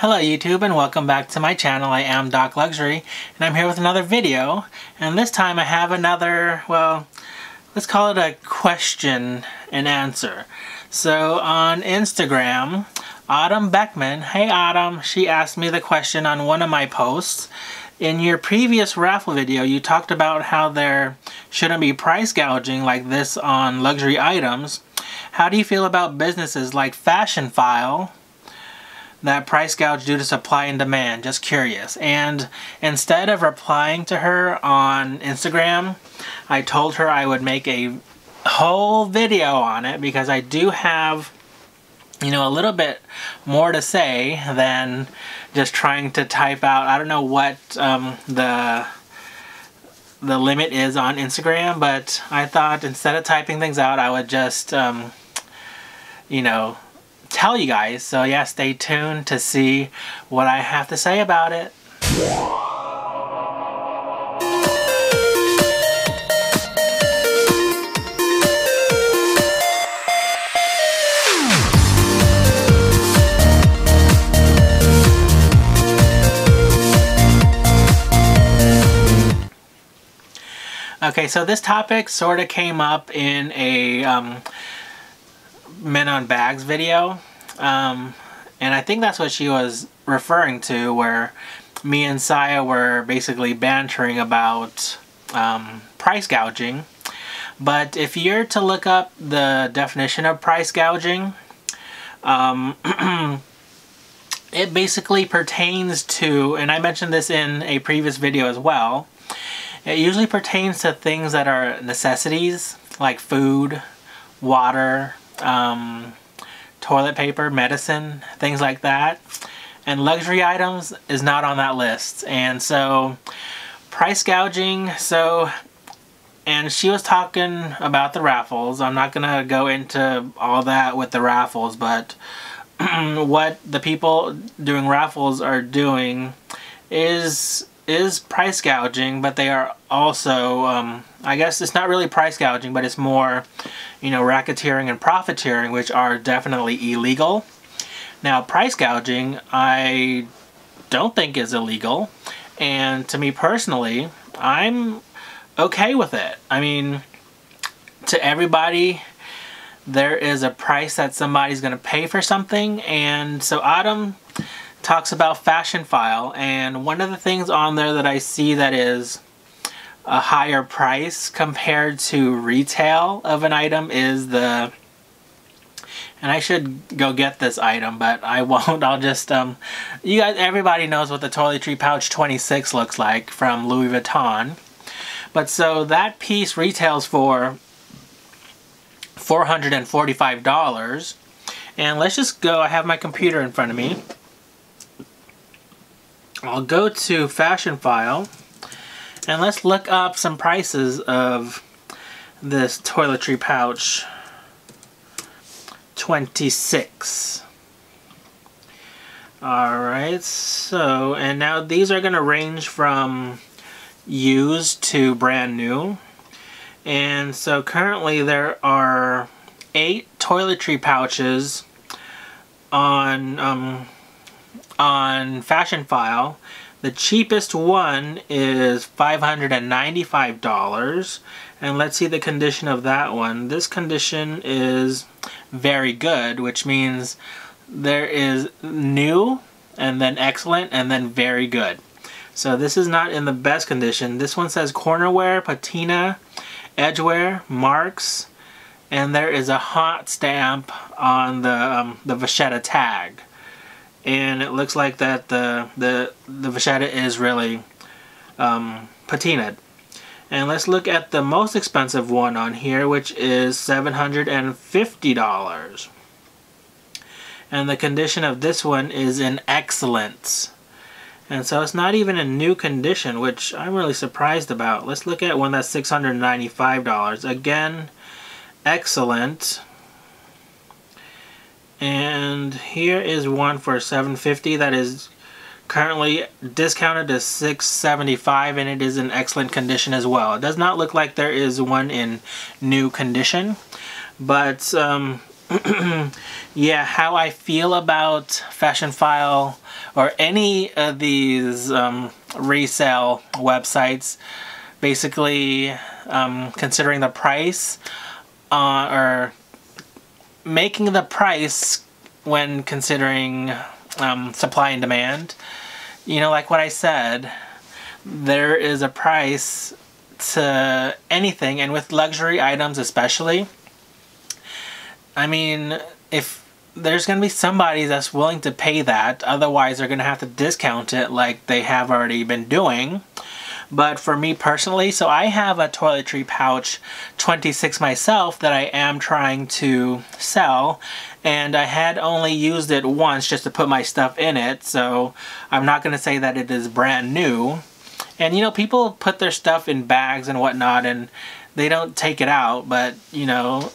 Hello YouTube and welcome back to my channel. I am docLUXURY and I'm here with another video, and this time I have another, well, let's call it a question and answer. So on Instagram, Autumn Beckman, hey Autumn, she asked me the question on one of my posts. In your previous raffle video, you talked about how there shouldn't be price gouging like this on luxury items. How do you feel about businesses like Fashionphile that price gouge due to supply and demand? Just curious. And instead of replying to her on Instagram, I told her I would make a whole video on it because I do have, you know, a little bit more to say than just trying to type out. I don't know what the limit is on Instagram, but I thought instead of typing things out, I would just, you know, tell you guys. So yeah, stay tuned to see what I have to say about it. Okay, so this topic sort of came up in a Men on Bags video, and I think that's what she was referring to, where me and Siah were basically bantering about price gouging. But if you're to look up the definition of price gouging, it basically pertains to, and I mentioned this in a previous video as well, it usually pertains to things that are necessities, like food, water, toilet paper, medicine, things like that. And luxury items is not on that list. And so, price gouging, and she was talking about the raffles. I'm not gonna go into all that with the raffles, but what the people doing raffles are doing is price gouging, but they are also, I guess it's not really price gouging, but it's more, you know, racketeering and profiteering, which are definitely illegal. Now, price gouging, I don't think is illegal, and to me personally, I'm okay with it. I mean, to everybody, there is a price that somebody's going to pay for something, and so Autumn talks about Fashionphile, and one of the things on there that I see that is a higher price compared to retail of an item is the, and I should go get this item, but I won't. I'll just, you guys, everybody knows what the toiletry pouch 26 looks like from Louis Vuitton. But so that piece retails for $445. And let's just go, I have my computer in front of me. I'll go to Fashionphile and let's look up some prices of this toiletry pouch 26. Alright, so, and now these are going to range from used to brand new. And so currently there are 8 toiletry pouches on Fashionphile. The cheapest one is $595, and let's see the condition of that one. This condition is very good, which means there is new, and then excellent, and then very good. So this is not in the best condition. This one says cornerware, patina, edgeware, marks, and there is a hot stamp on the vachetta tag. And it looks like that the vachetta is really patinaed. And let's look at the most expensive one on here, which is $750. And the condition of this one is in excellent. And so it's not even in new condition, which I'm really surprised about. Let's look at one that's $695. Again, excellent. And here is one for $750 that is currently discounted to $675, and it is in excellent condition as well. It does not look like there is one in new condition, but Yeah, how I feel about Fashionphile or any of these resale websites, basically considering the price or making the price when considering supply and demand. You know, like what I said, there is a price to anything, and with luxury items especially. I mean, if there's going to be somebody that's willing to pay that, otherwise they're going to have to discount it like they have already been doing. But for me personally, so I have a toiletry pouch 26 myself that I am trying to sell, and I had only used it once just to put my stuff in it, so I'm not going to say that it is brand new. And you know, people put their stuff in bags and whatnot and they don't take it out, but you know,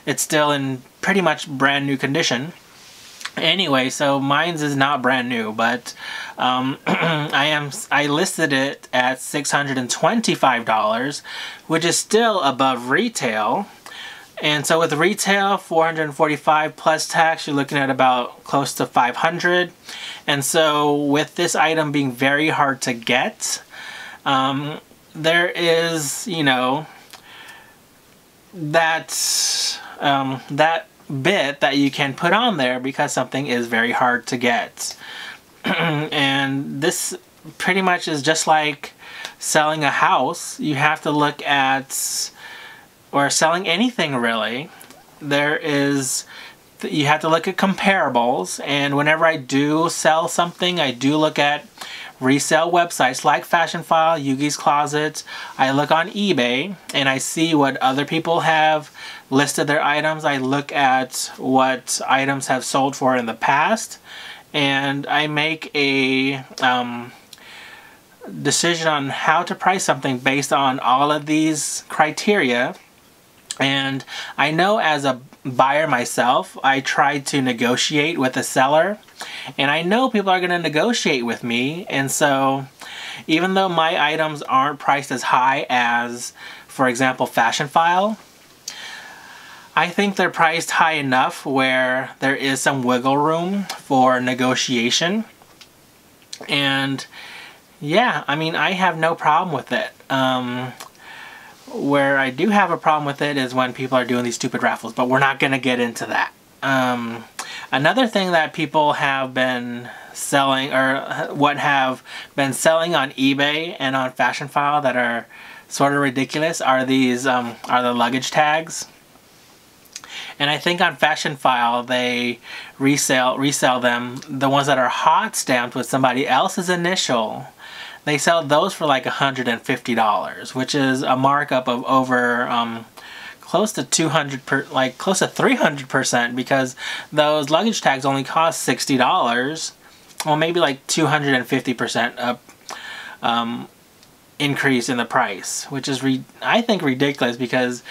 it's still in pretty much brand new condition. Anyway, so mine's is not brand new, but I listed it at $625, which is still above retail. And so with retail, $445 plus tax, you're looking at about close to $500. And so with this item being very hard to get, there is, you know, that bit that you can put on there because something is very hard to get. And this pretty much is just like selling a house. You have to look at, or selling anything really, you have to look at comparables. And whenever I do sell something, I do look at resale websites like Fashionphile, Yugi's Closet. I look on eBay and I see what other people have listed their items. I look at what items have sold for in the past, and I make a decision on how to price something based on all of these criteria. And I know as a buyer myself, I try to negotiate with the seller, and I know people are going to negotiate with me. And so even though my items aren't priced as high as, for example, Fashionphile, I think they're priced high enough where there is some wiggle room for negotiation. And yeah, I mean, I have no problem with it. Where I do have a problem with it is when people are doing these stupid raffles, but we're not going to get into that. Another thing that people have been selling, or what have been selling on eBay and on Fashionphile that are sort of ridiculous, are these are the luggage tags. And I think on Fashionphile they resell them, the ones that are hot stamped with somebody else's initial. They sell those for like $150, which is a markup of over close to 300%, because those luggage tags only cost $60. Well, maybe like 250% up increase in the price, which is I think ridiculous, because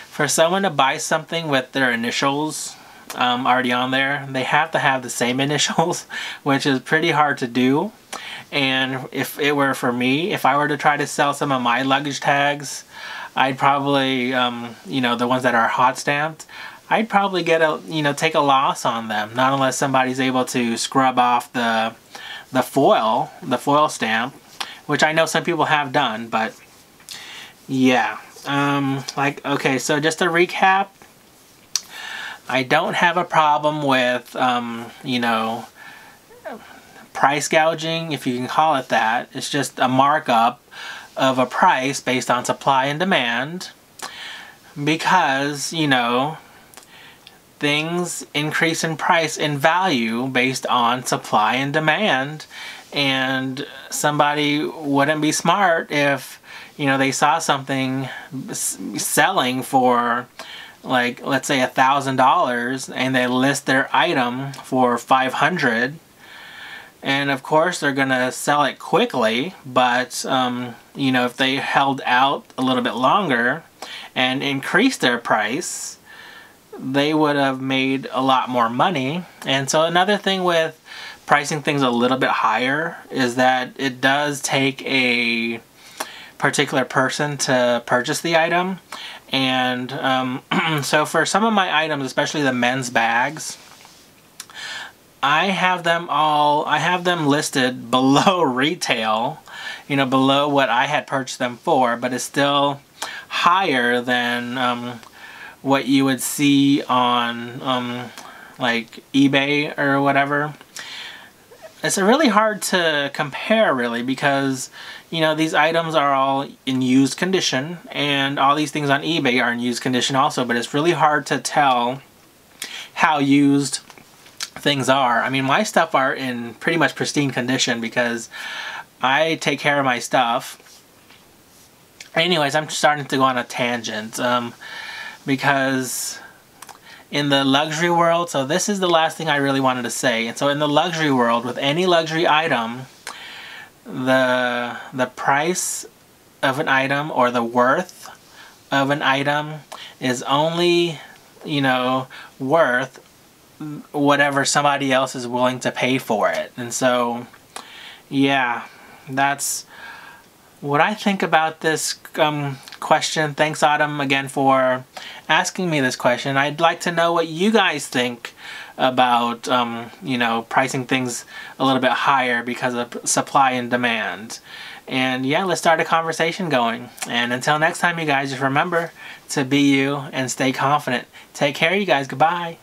for someone to buy something with their initials already on there, they have to have the same initials, which is pretty hard to do. And if it were for me, if I were to try to sell some of my luggage tags, I'd probably, you know, the ones that are hot stamped, I'd probably get take a loss on them. Not unless somebody's able to scrub off the foil stamp, which I know some people have done. But yeah, okay, so just to recap, I don't have a problem with, you know, price gouging, if you can call it that. It's just a markup of a price based on supply and demand, because, you know, things increase in price and value based on supply and demand. And somebody wouldn't be smart if, you know, they saw something selling for, like, let's say $1,000, and they list their item for $500. And of course they're gonna sell it quickly, but you know, if they held out a little bit longer and increased their price, they would have made a lot more money. And so another thing with pricing things a little bit higher is that it does take a particular person to purchase the item. And so for some of my items, especially the men's bags, I have them listed below retail, you know, below what I had purchased them for, but it's still higher than what you would see on like eBay or whatever. It's really hard to compare, really, because, you know, these items are all in used condition, and all these things on eBay are in used condition also, but it's really hard to tell how used things are. I mean, my stuff are in pretty much pristine condition because I take care of my stuff. Anyways, I'm starting to go on a tangent because in the luxury world, so this is the last thing I really wanted to say. And so in the luxury world, with any luxury item, the price of an item or the worth of an item is only, you know, worth whatever somebody else is willing to pay for it. And so, yeah, that's what I think about this question. Thanks, Autumn, again for asking me this question. I'd like to know what you guys think about, you know, pricing things a little bit higher because of supply and demand. And yeah, let's start a conversation going. And until next time, you guys, just remember to be you and stay confident. Take care, you guys. Goodbye.